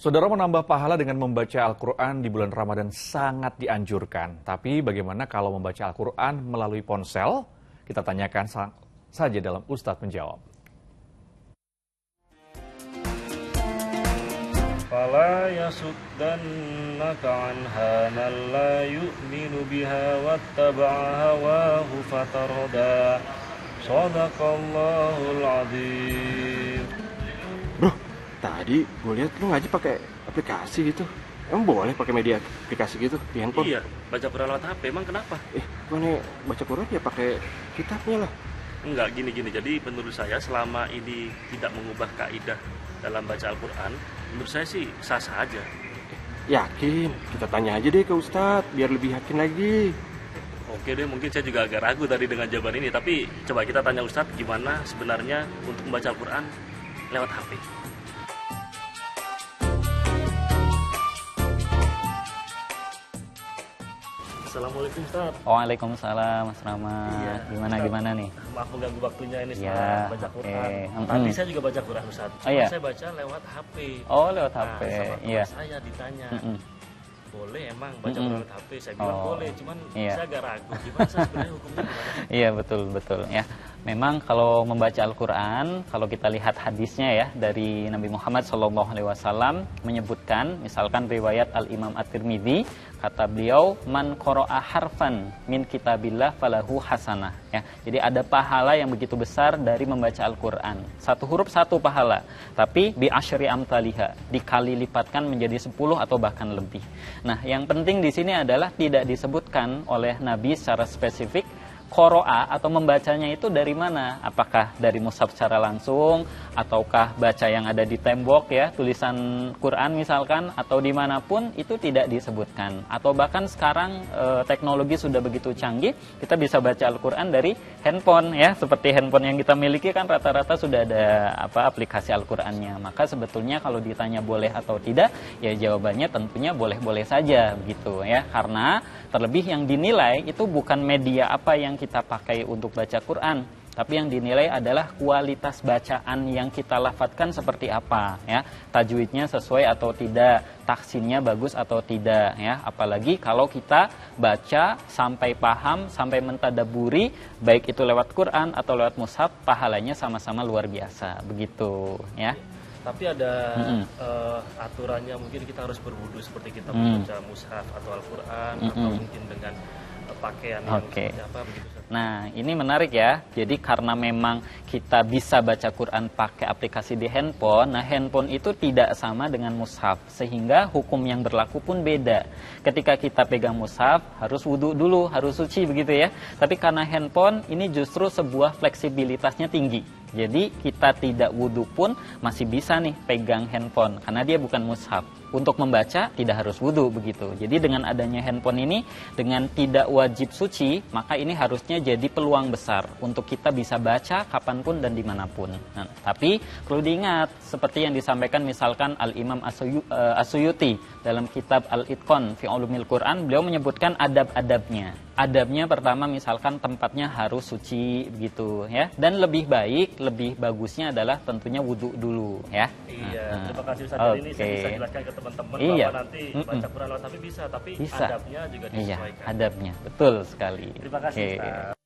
Saudara, menambah pahala dengan membaca Al-Quran di bulan Ramadan sangat dianjurkan. Tapi bagaimana kalau membaca Al-Quran melalui ponsel? Kita tanyakan saja dalam Ustadz Menjawab. Fala yasuddannaka anha man la yu'minu biha wattaba'a hawahu fatarda. Shadaqallahul adzim. Bro, tadi gue lihat lu ngaji pakai aplikasi gitu. Emang boleh pakai media aplikasi gitu di handphone? Iya, baca Quran lewat HP, emang kenapa? Gue baca Quran ya pakai kitabnya lah. Enggak, gini. Jadi menurut saya selama ini tidak mengubah kaidah dalam baca Al-Quran, menurut saya sih sah-sah aja. Yakin? Kita tanya aja deh ke Ustadz biar lebih yakin lagi. Oke deh, mungkin saya juga agak ragu tadi dengan jawaban ini, tapi coba kita tanya Ustadz gimana sebenarnya untuk membaca Al-Quran lewat HP. Assalamualaikum Ustadz. Waalaikumsalam Mas Rama. Iya, Gimana nih? Maaf mengganggu waktunya ini Iya, setelah baca Quran. Tadi saya juga baca Quran Ustadz. Cuma iya. saya baca lewat HP. Oh, lewat HP. Sama Iya. saya ditanya. Boleh emang baca Mm-mm. Quran lewat HP? Saya bilang Oh, boleh, cuman iya. saya agak ragu. Gimana sebenarnya hukumnya gimana? Iya, betul ya. Memang kalau membaca Al-Qur'an, kalau kita lihat hadisnya ya dari Nabi Muhammad SAW menyebutkan, misalkan riwayat Al-Imam At-Tirmidzi, kata beliau, man qara'a harfan min kitabillah falahu hasanah ya. Jadi ada pahala yang begitu besar dari membaca Al-Qur'an. Satu huruf satu pahala, tapi bi asyri amthaliha, dikali lipatkan menjadi 10 atau bahkan lebih. Nah, yang penting di sini adalah tidak disebutkan oleh Nabi secara spesifik qoro'a atau membacanya itu dari mana? Apakah dari mushaf secara langsung, ataukah baca yang ada di tembok ya, tulisan Quran misalkan, atau dimanapun itu tidak disebutkan. Atau bahkan sekarang teknologi sudah begitu canggih, kita bisa baca Al-Quran dari handphone ya, seperti handphone yang kita miliki kan rata-rata sudah ada aplikasi Al-Qurannya. Maka sebetulnya kalau ditanya boleh atau tidak, ya jawabannya tentunya boleh-boleh saja begitu ya, karena terlebih yang dinilai itu bukan media apa yang kita pakai untuk baca Quran, tapi yang dinilai adalah kualitas bacaan yang kita lafadzkan seperti apa ya, tajwidnya sesuai atau tidak, tahsinnya bagus atau tidak ya. Apalagi kalau kita baca sampai paham, sampai mentadaburi, baik itu lewat Quran atau lewat mushaf, pahalanya sama-sama luar biasa begitu ya. Tapi ada aturannya, mungkin kita harus berwudu seperti kita membaca mushaf atau Al-Quran, atau mungkin dengan pakaian yang seperti apa begitu. Nah, ini menarik ya. Jadi karena memang kita bisa baca Quran pakai aplikasi di handphone, nah handphone itu tidak sama dengan mushaf, sehingga hukum yang berlaku pun beda. Ketika kita pegang mushaf, harus wudu dulu, harus suci begitu ya. Tapi karena handphone, ini justru sebuah fleksibilitasnya tinggi. Jadi kita tidak wudu pun masih bisa nih pegang handphone, karena dia bukan mushaf. Untuk membaca tidak harus wudu begitu. Jadi dengan adanya handphone ini, dengan tidak wajib suci, maka ini harusnya jadi peluang besar untuk kita bisa baca kapanpun dan dimanapun. Nah, tapi perlu diingat, seperti yang disampaikan misalkan Al-Imam As-Suyuti dalam kitab Al-Itqan fi Ulumil Quran, beliau menyebutkan adab-adabnya. Adabnya pertama misalkan tempatnya harus suci begitu ya. Dan lebih baik, lebih bagusnya adalah tentunya wudu dulu ya. Iya, terima kasih Ustaz. Jadi ini saya bisa jelaskan ke teman-teman bahwa nanti baca Quran lewat tapi bisa, tapi adabnya juga disesuaikan. Iya, adabnya. Betul sekali. Terima kasih Ustaz.